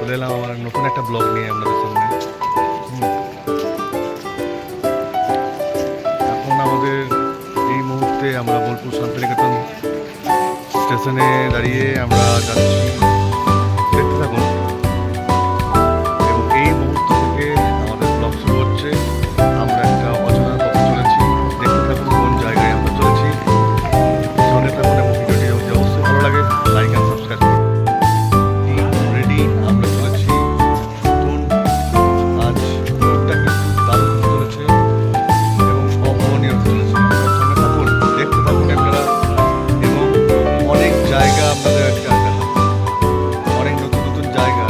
চলে এলাম আমার নতুন একটা ব্লগ নিয়ে আপনাদের সামনে। এখন আমাদের এই মুহূর্তে আমরা বোলপুর শান্তিনিকেতন স্টেশনে দাঁড়িয়ে আমরা যাচ্ছি, দেখতে থাকুন। এবং এই মুহূর্ত থেকে আমাদের ব্লগ শুরু হচ্ছে। আমরা একটা অজানা পথে চলেছি, দেখতে থাকুন কোন জায়গায় আমরা চলেছি। সঙ্গে থাকুন এবং ভিডিওটি যদি অবশ্যই ভালো লাগে লাইক অ্যান্ড সাবস্ক্রাইব করুন। রেডি, আমরা চলেছি। আজ রোডটা কিন্তু দারুণ চলেছে এবং অভাবনীয় চলেছে। সঙ্গে থাকুন, দেখতে থাকুন আপনারা। এবং অনেক জায়গা আপনাদের দেখাবো, অনেক নতুন নতুন জায়গা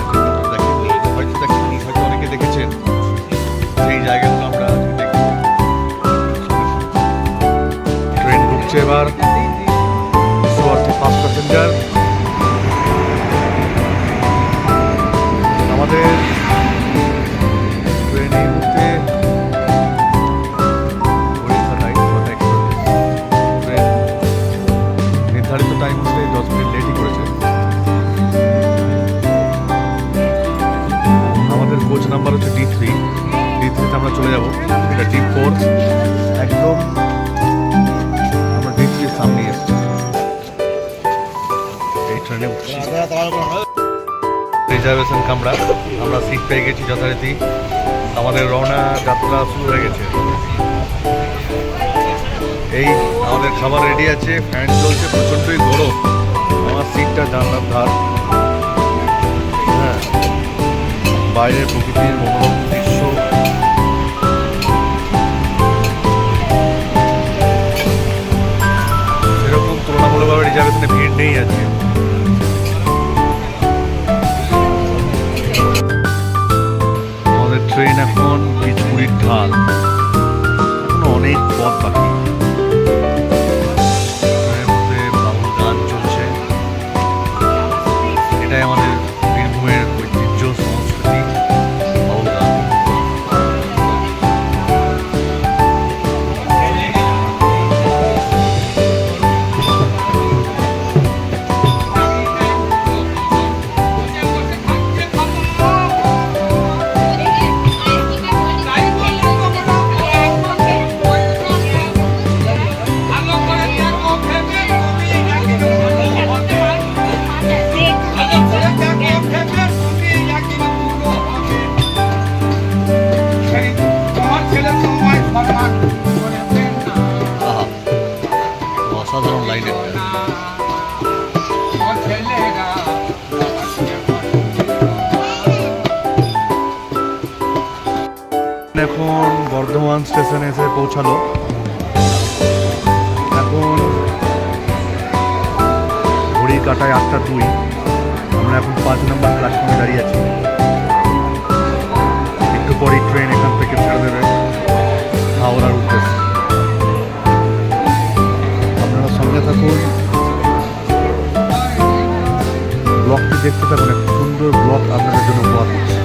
যেগুলো দেখেননি, হয়তো অনেকে দেখেছেন। সেই জায়গাগুলো আমরা আজকে দেখব। ট্রেন ঢুকছে এবার, অর্থে ফার্স্ট প্যাসেঞ্জার। আমাদের ট্রেন এই মুহূর্তে ট্রেন নির্ধারিত টাইম হতে 10 মিনিট লেটই করেছে। আমাদের কোচ নাম্বার হচ্ছে D3। D3তে আমরা চলে যাব, এটা D4। একদম আমরা D3-এর সামনে এসেছি। এই ট্রেনে উঠছি, রিজার্ভেশন কামরা, আমরা সিট পেয়ে গেছি যথারীতি। আমাদের রওনা যাত্রা শুরু হয়ে গেছে। এই আমাদের খাবার রেডি আছে, ফ্যান চলছে, প্রচণ্ডই গরম। আমার সিটটা জানলার ধার। হ্যাঁ, বাইরের প্রকৃতির মনোরম দৃশ্য। সেরকম তুলনামূলকভাবে রিজার্ভেশনে ভিড় নেই আছে। আমাদের ট্রেন এখন পিচপুরির ঢাল, এখন অনেক পথ বাকি। ট্রেনের মধ্যে বাউল গান চলছে। এটাই আমাদের বীরভূমের ঐতিহ্য, সংস্কৃতি, বাউল গান। অসাধারণ লাইট একটা। এখন বর্ধমান স্টেশনে এসে পৌঁছালো। এখন ঘড়ির কাঁটায় 8টা 2। আমরা এখন 5 নম্বর প্ল্যাটফর্মে দাঁড়িয়ে আছি। একটু পরেই ট্রেন এখান থেকে ছেড়ে দেবে হাওড়ার উদ্দেশ্যে। আপনারা সঙ্গে থাকুন, ব্লগটি দেখতে থাকুন। একটা সুন্দর ব্লগ আপনাদের জন্য উপহার দিচ্ছি।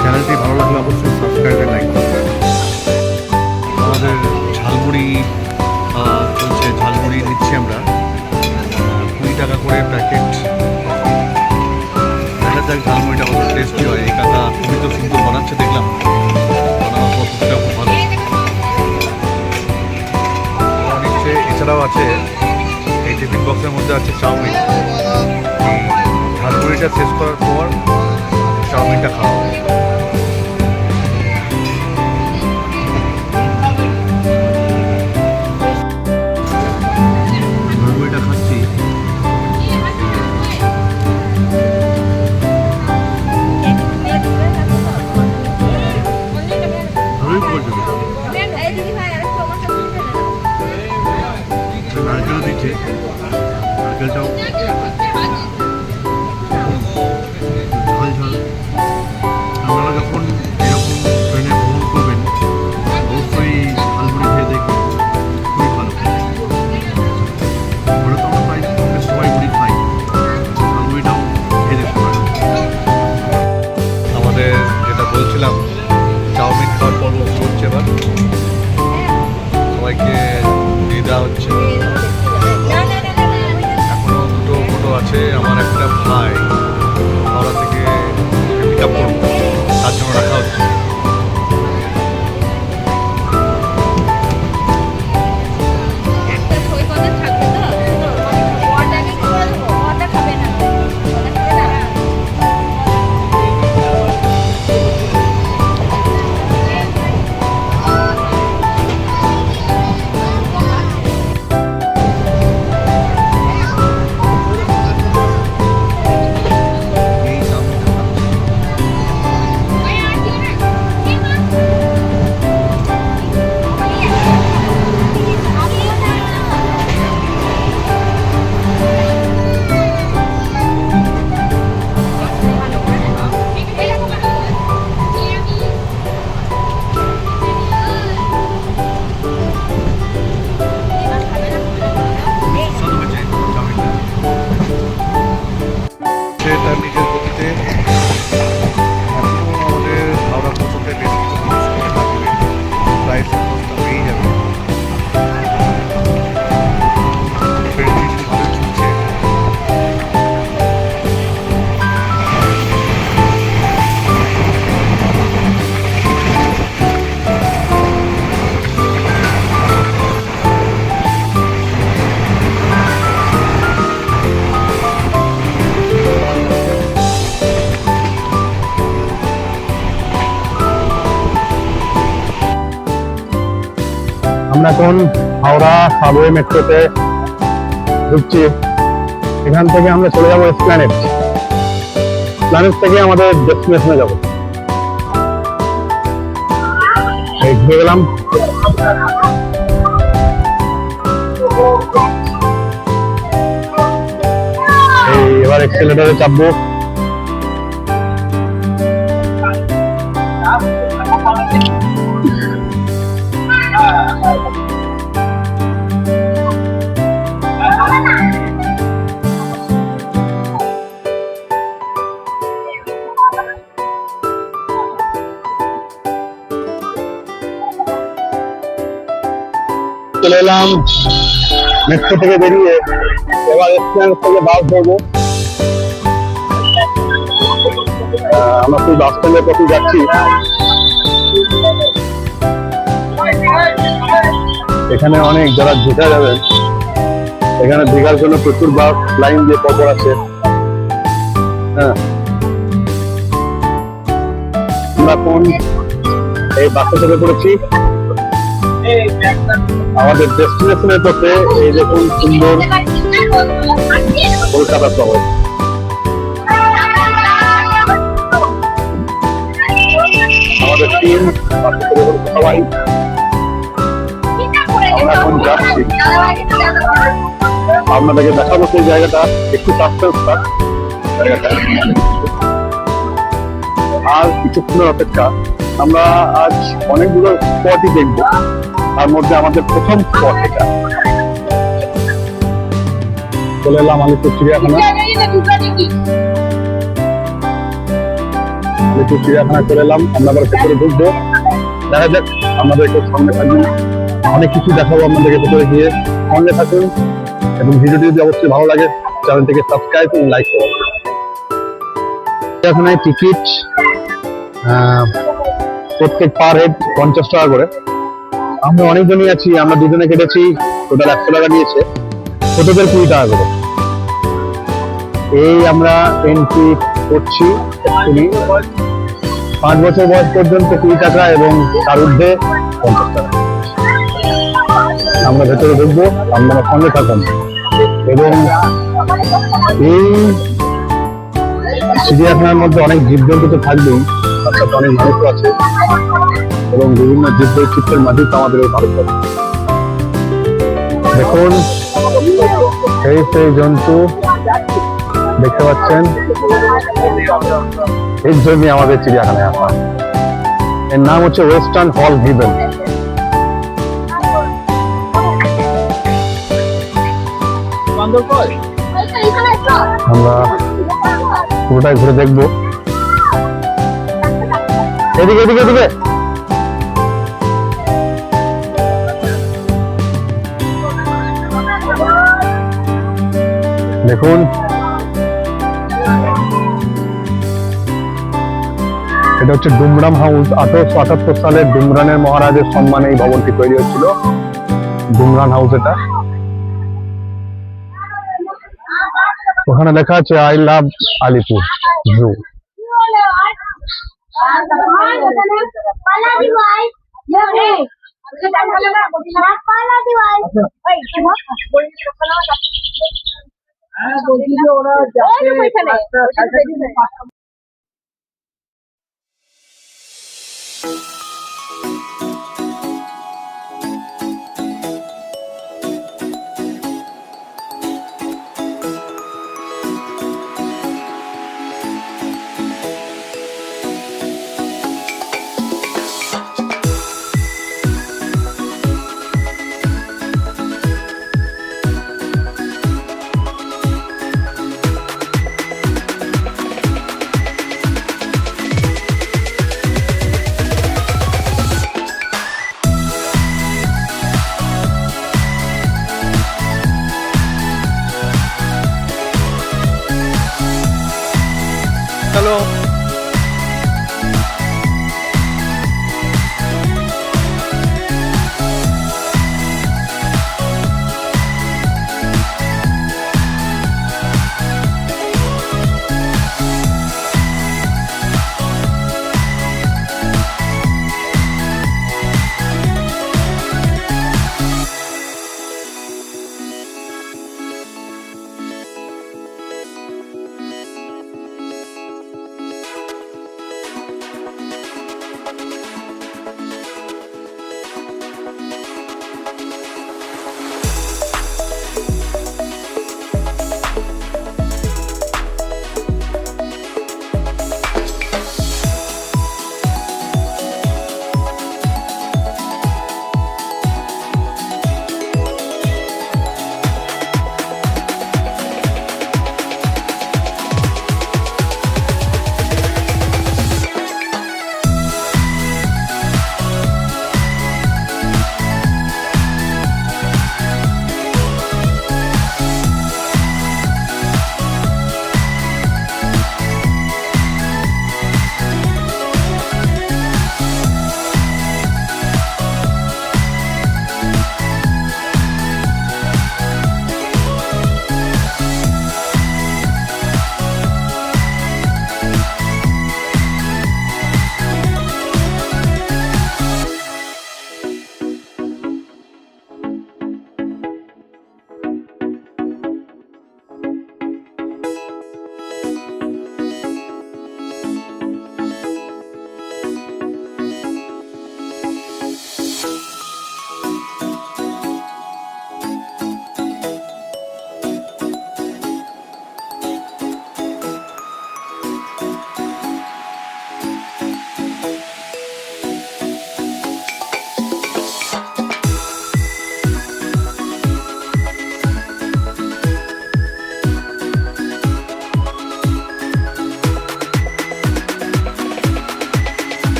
চ্যানেলটি ভালো লাগলে অবশ্যই সাবস্ক্রাইব আর লাইক করবেন। আমাদের ঝালমুড়ি চলছে, ঝালমুড়ি নিচ্ছি আমরা। 20 টাকা করে প্যাকেট। দেখা যাক ঝালমুড়িটা কত টেস্টি হয়। এই কাকা খুবই তো সুন্দর বানাচ্ছে, দেখলাম বানানোর পদ্ধতিটা খুব ভালো। নিচ্ছে, এছাড়াও আছে এই টিফিন বক্সের মধ্যে আছে চাউমিন। ঝালমুড়িটা শেষ করার পর চাউমিনটা খাওয়া। ঝালমুড়িটা খাচ্ছি, ভালোই পড়ছে। নারকেল দিচ্ছে, নারকেলটাও ঝাল ঝাল। আপনারা যখন এরকম ট্রেনে ভ্রমণ করবেন অবশ্যই ঝালমুড়ি খেয়ে দেখবেন, খুবই ভালো। ওটা তো আমরা প্রায় সবাই মুড়ি খাই, ঝালমুড়িটাও খেয়ে দেখতে পারেন। আমাদের যেটা বলছিলাম, চাউমিন খাওয়ার পর্ব শুরু হচ্ছে এবার। সবাইকে দিয়ে দেওয়া হচ্ছে। এখনো 2টো ফটো আছে। আমার একটা ভাই আমরা এখন হাওড়া সাবওয়ে মেট্রোতে ঢুকছি। এখান থেকে আমরা চলে যাবো এসপ্ল্যানেড। এসপ্ল্যানেড থেকে আমাদের ডেস্টিনেশনে যাবো। এই ঘুরে গেলাম। এই এবার এক্সেলেটরে চাপবো। চলে এলাম মেট্রো থেকে বেরিয়ে, এবার এসপ্ল্যানেড থেকে বাস ধরবো। আমরা সেই বাস স্ট্যান্ডের পথে যাচ্ছি। এখানে অনেক যারা দীঘা যাবেন, এখানে দীঘার জন্য প্রচুর বাস লাইন দিয়ে পরপর আছে। হ্যাঁ, আমরা এখন এই বাসে চেপে পড়েছি আমাদের ডেস্টিনেশনের পথে। এই দেখুন সুন্দর কলকাতা শহর। আমাদের টিম সবাই আমরা এখন যাচ্ছি। আপনাদেরকে দেখাবো সেই জায়গাটা, একটু সাসপেন্স থাক জায়গাটা। আর কিছুক্ষণের অপেক্ষা। আমরা আজ অনেকগুলো স্পটই দেখবো, তার মধ্যে আমাদের প্রথম স্পট এটা। চলে এলাম আলিপুর চিড়িয়াখানা। আলিপুর চিড়িয়াখানা চলে এলাম। আমরা আবার ভেতরে ঢুকবো। দেখা যাক, আমাদেরকে সঙ্গে থাকুন, অনেক কিছু দেখাবো আপনাদেরকে ভেতরে গিয়ে। সঙ্গে থাকুন এবং ভিডিওটি যদি অবশ্যই ভালো লাগে চ্যানেলটিকে সাবস্ক্রাইব এবং লাইক করুন। চিড়িয়াখানায় টিকিট প্রত্যেক পার হেড 50 টাকা করে। আমরা অনেকজনই আছি, আমরা দুজনে কেটেছি, টোটাল 100 টাকা নিয়েছে, ছোটদের 20 টাকা করে। এই আমরা এন্ট্রি করছি। 5 বছর বয়স পর্যন্ত 20 টাকা এবং তার ঊর্ধ্বে 50 টাকা। আমরা ভেতরে ঢুকবো, আপনারা সঙ্গে থাকুন। এবং এই চিড়িয়াখানার মধ্যে অনেক জীবজন্তু তো থাকবেই, তার সাথে অনেক মানুষও আছে এবং বিভিন্ন জীববৈচিত্র্যের মাঝেই আমাদের এই ভারত। দেখুন সেই জন্তু দেখতে পাচ্ছেন, এর জন্যই আমাদের চিড়িয়াখানায় আসা। এর নাম হচ্ছে ওয়েস্টার্ন হল গিভেন। আমরা পুরোটাই ঘুরে দেখবো। এদিকে এদিকে এদিকে দেখুন, এটা হচ্ছে ডুমরাম হাউস। 1878 সালে ডুমরানের মহারাজের সম্মানে এই ভবনটি তৈরি হয়েছিল। ডুমরান হাউস এটা। ওখানে লেখা আছে I love Alipore zoo. Hello,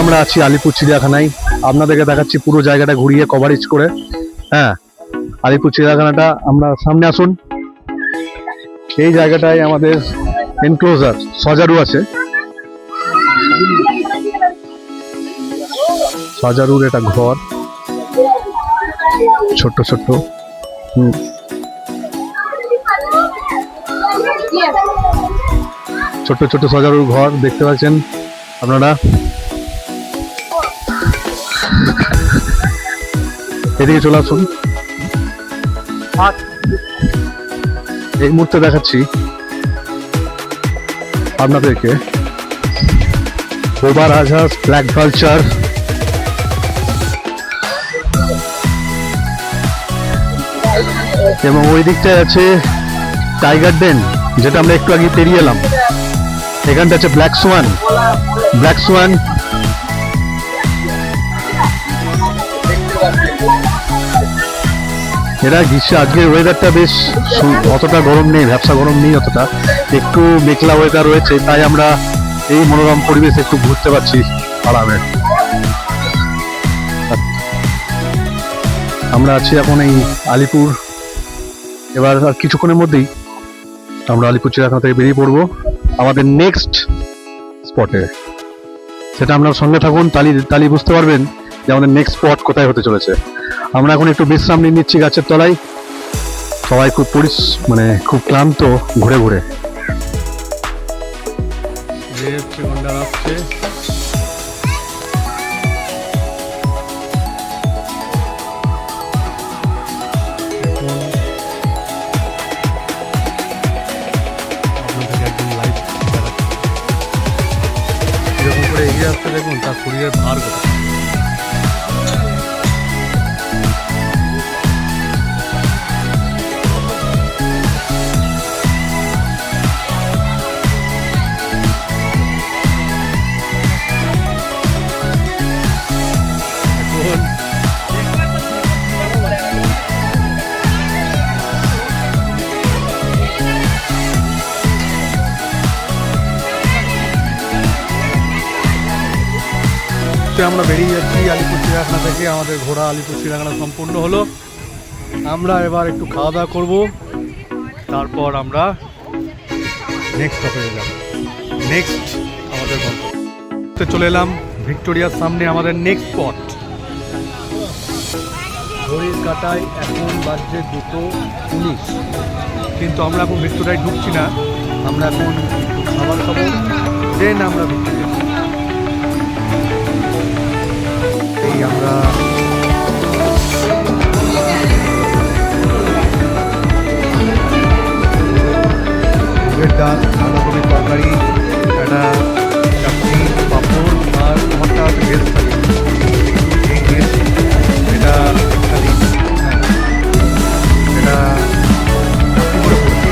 আমরা আছি আলিপুর চিড়িয়াখানায়। আপনাদেরকে দেখাচ্ছি পুরো জায়গাটা ঘুরিয়ে কভারেজ করে। হ্যাঁ, আলিপুর চিড়িয়াখানাটা, আমরা সামনে আসুন। এই জায়গাটায় আমাদের এনক্লোজার সজারু আছে। সজারুর এটা ঘর, ছোট্ট ছোট্ট। ছোট্ট ছোট্ট সজারুর ঘর দেখতে পাচ্ছেন আপনারা। এদিকে চলে আসুন। এই মুহূর্তে দেখাচ্ছি আপনাদেরকে বোবা রাজহাঁস, ব্ল্যাক ভালচার, এবং ওই দিকটায় আছে টাইগার ডেন, যেটা আমরা একটু আগে পেরিয়ে এলাম। এখানটা আছে ব্ল্যাক সোয়ান। ব্ল্যাক সোয়ান এরা গ্রীষ্মে, আজকের ওয়েদারটা বেশ অতটা গরম নেই, ভ্যাপসা গরম নেই অতটা, একটু মেঘলা ওয়েদার রয়েছে, তাই আমরা এই মনোরম পরিবেশে একটু ঘুরতে পারছি আরামে। আমরা আছি এখন এই আলিপুর। এবার আর কিছুক্ষণের মধ্যেই আমরা আলিপুর চিড়িয়াখানা থেকে বেরিয়ে পড়বো আমাদের নেক্সট স্পটে। সেটা আপনার সঙ্গে থাকুন, তালি বুঝতে পারবেন যে আমাদের নেক্সট স্পট কোথায় হতে চলেছে। আমরা এখন একটু বিশ্রাম নিয়ে নিচ্ছি গাছের তলায়। সবাই খুব খুব ক্লান্ত ঘুরে ঘুরে। এগিয়ে আসতে দেখুন তার শরীরের ভার কত। আমরা বেরিয়ে যাচ্ছি আলিপুর চিড়িয়াখানা থেকে। আমাদের ঘোরা আলিপুর চিড়িয়াখানা সম্পূর্ণ হলো। আমরা এবার একটু খাওয়া দাওয়া করবো, তারপর আমরা নেক্সট স্টপেজে যাব। নেক্সট আমাদের গন্তব্যে চলে এলাম ভিক্টোরিয়ার সামনে, আমাদের নেক্সট স্পট। ঘড়ির কাঁটায় এখন বাজছে 2:19, কিন্তু আমরা এখন ভিক্টোরিয়ায় ঢুকছি না। আমরা এখন একটু খাবার খাবো, দেন আমরা ভিক্টোরিয়া। আমরা ডাল, বাঁধাকপির তরকারি, একটা চাটনি, পাঁপড়, আর আমারটা আছে ভেজ থালি। এই ভেজ এটা থালি, হ্যাঁ এটা চাটনি করে পড়ছি।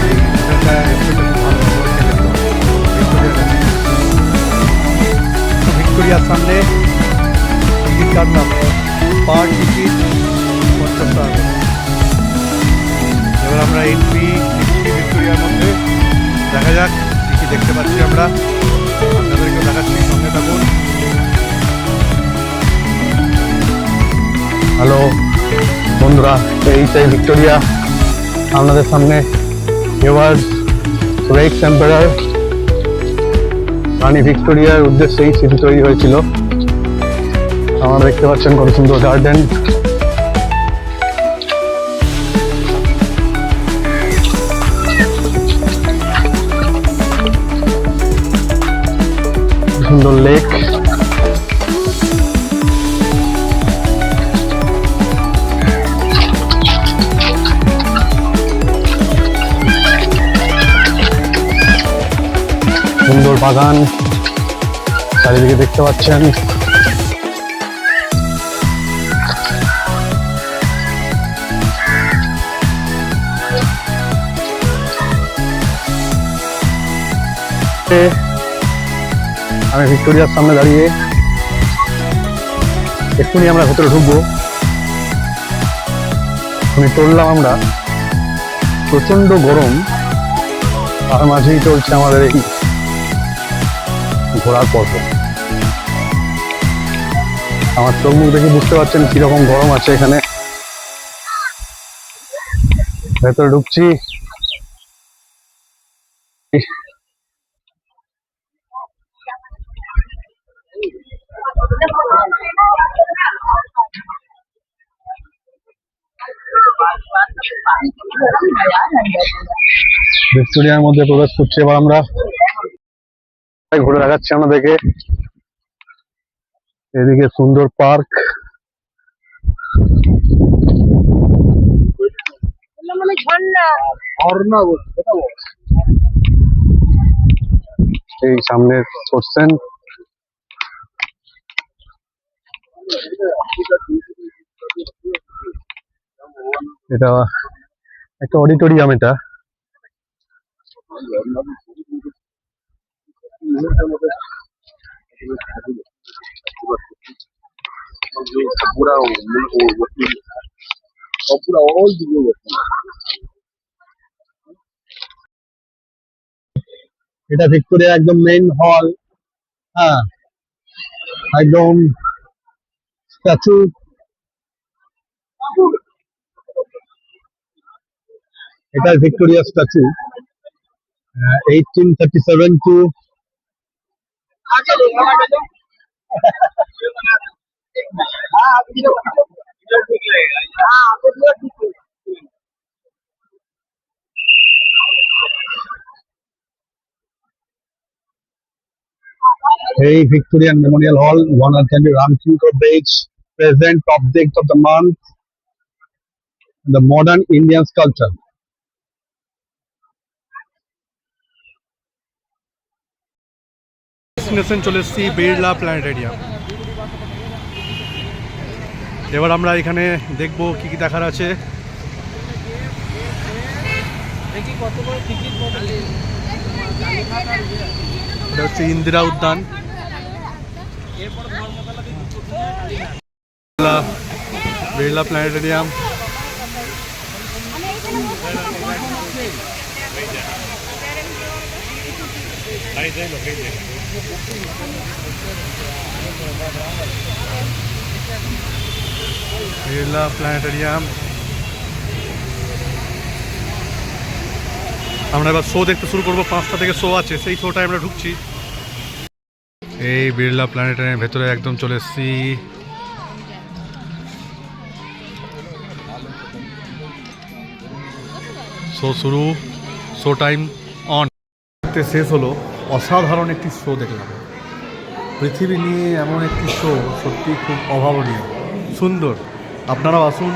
এই হোটেলটা ভালো ভিক্টোরিয়ার সামনে। টিকিট কাটলাম, পার টিকিট 50 টাকা। এবার আমরা এন্ট্রি নিচ্ছি ভিক্টোরিয়ার মধ্যে। দেখা যাক কী কী দেখতে পাচ্ছি আমরা, আপনাদেরকেও দেখাচ্ছি, সঙ্গে থাকুন। হ্যালো বন্ধুরা, এইটাই ভিক্টোরিয়া আপনাদের সামনে। এবার রেক্স এম্পায়ার রানী ভিক্টোরিয়ার উদ্দেশ্যে এই সিটি তৈরি হয়েছিল। আপনারা দেখতে পাচ্ছেন কত সুন্দর গার্ডেন। সুন্দর লেক। সুন্দর বাগান চারিদিকে দেখতে পাচ্ছেন। আমি ভিক্টোরিয়ার সামনে দাঁড়িয়ে, এক্ষুনি আমরা ভেতরে ঢুকবো। এক্ষুনি চললাম আমরা, প্রচন্ড গরম, তার মাঝেই চলছে আমাদের এই ঘোরার পর্ব। আমার চোখ মুখ দেখে বুঝতে পারছেন কিরকম গরম আছে এখানে। ভেতরে ঢুকছি। ভিক্টোরিয়ার মধ্যে প্রবেশ করছি এবার আমরা। ঘুরে দেখাচ্ছি আমাদেরকে। এদিকে সুন্দর পার্ক, এই সামনে করছেন। এটা একটা অডিটোরিয়াম। এটা এটা ভিক্টোরিয়া একদম মেইন হল। হ্যাঁ, একদম স্ট্যাচু। এটা Victoria statue 1837 to Hey, Victorian Memorial Hall, one of the Ramchandra Beach, present object of the month, the modern Indian sculpture. Destination চলে এসেছি বিড়লা প্ল্যানেটেরিয়াম। এবার আমরা এখানে দেখব কি কি দেখার আছে। এটা হচ্ছে ইন্দিরা উদ্যান। বিড়লা প্ল্যানেটেরিয়াম। বিড়লা প্ল্যানেটেরিয়াম। আমরা এবার শো দেখতে শুরু করবো। 5টা থেকে শো আছে, সেই শোটায় আমরা ঢুকছি। এই বিড়লা প্ল্যানেটেরিয়ামের ভেতরে একদম চলে এসেছি। শো শুরু, শো টাইম অন। শেষ হলো, অসাধারণ একটি শো দেখলাম। পৃথিবী নিয়ে এমন একটি শো সত্যি খুব অভাবনীয়, সুন্দর। আপনারাও আসুন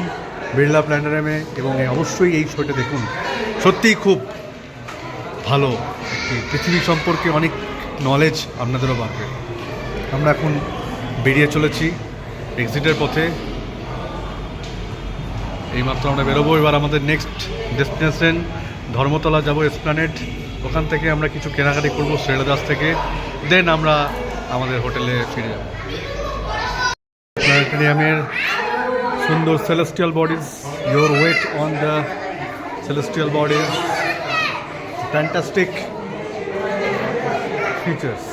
বিড়লা প্ল্যানেটেরিয়ামে এবং অবশ্যই এই শোটা দেখুন। সত্যিই খুব ভালো একটি, পৃথিবী সম্পর্কে অনেক নলেজ আপনাদেরও বাড়বে। আমরা এখন বেরিয়ে চলেছি এক্সিটের পথে। এইমাত্র আমরা বেরোবো। এবার আমাদের নেক্সট ডেস্টিনেশন ধর্মতলা যাব, এসপ্ল্যানেড। ওখান থেকে আমরা কিছু কেনাকাটি করবো শ্রেলাদাস থেকে, দেন আমরা আমাদের হোটেলে ফিরে যাব। প্ল্যানেটেরিয়ামের সুন্দর celestial bodies, your weight on the celestial bodies, fantastic features.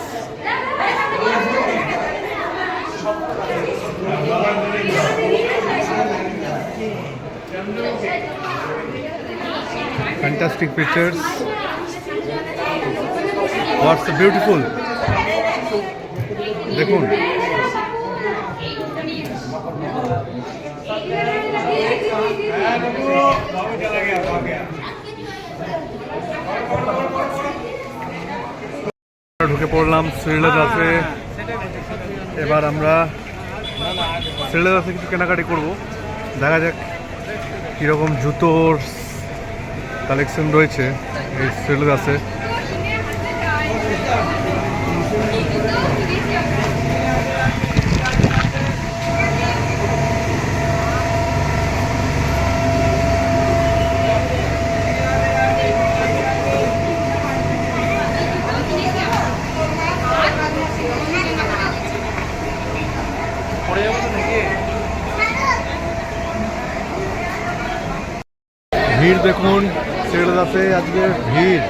Fantastic pictures. What's beautiful? দেখুন, ঢুকে পড়লাম শ্রীলেদাসে। এবার আমরা শ্রীলেদাসে কিছু কেনাকাটি করব। দেখা যাক কীরকম জুতোর কালেকশন রয়েছে এই শ্রীলেদাসে। ভিড় দেখুন শ্রীলেদাসে, আজকে ভিড়।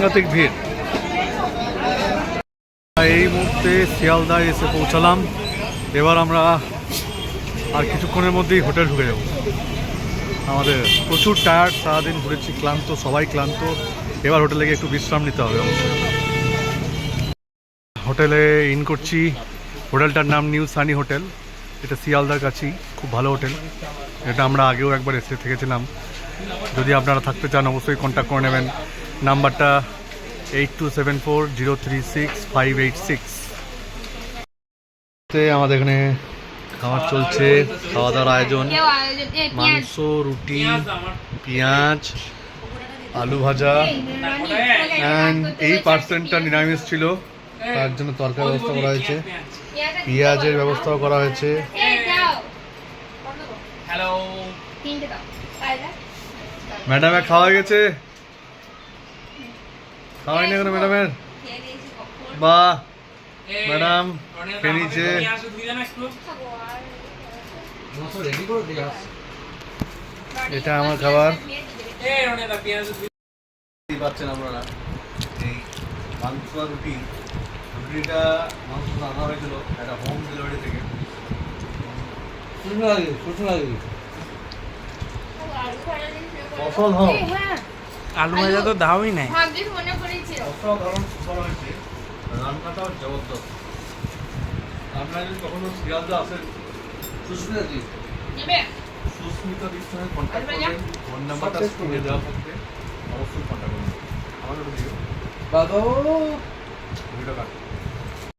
সাংঘাতিক ভিড়। এই মুহূর্তে শিয়ালদায় এসে পৌঁছালাম। এবার আমরা আর কিছুক্ষণের মধ্যেই হোটেল ঢুকে যাব। আমাদের প্রচুর টায়ার্ড, সারাদিন ঘুরেছি, ক্লান্ত, সবাই ক্লান্ত। এবার হোটেলে গিয়ে একটু বিশ্রাম নিতে হবে অবশ্যই। হোটেলে ইন করছি। হোটেলটার নাম নিউ সানি হোটেল। এটা শিয়ালদার কাছেই, খুব ভালো হোটেল। এটা আমরা আগেও একবার এসে থেকেছিলাম। যদি আপনারা থাকতে চান অবশ্যই কন্ট্যাক্ট করে নেবেন। নাম্বারটা 8274036586। আমাদের এখানে খাবার চলছে, খাওয়া দাওয়ার আয়োজন। মাংস, রুটি, পেঁয়াজ, আলু ভাজা, অ্যান্ড এই পার্সেন্টটা নিরামিষ ছিল, তার জন্য তরকারি ব্যবস্থা করা হয়েছে, পেঁয়াজের ব্যবস্থাও করা হয়েছে। ম্যাডামের খাওয়া হয়ে গেছে? খাওয়াই না কেন ম্যাডামের? বাহ, ম্যাডাম খেয়ে নিয়েছে। এটা আমার খাবার। পাচ্ছেন আপনারা এই মাংস আর রুটি। রুটিটা মাংস রান্না হয়েছিল একটা হোম ডেলিভারি থেকে। অসাধারণ আলু ভাজা তো দাওই নাই। অসাধারণ করা হয়েছে, রান্নাটাও জবরদস্ত। আপনারা যদি কখনো শিয়ালদা আসেন, সুস্মিতা দির সঙ্গে কন্ট্যাক্ট করবেন। ফোন নাম্বারটা স্ক্রিনে দেওয়া থাকবে, অবশ্যই কন্ট্যাক্ট করবেন। আমাদের ভিডিও কাট।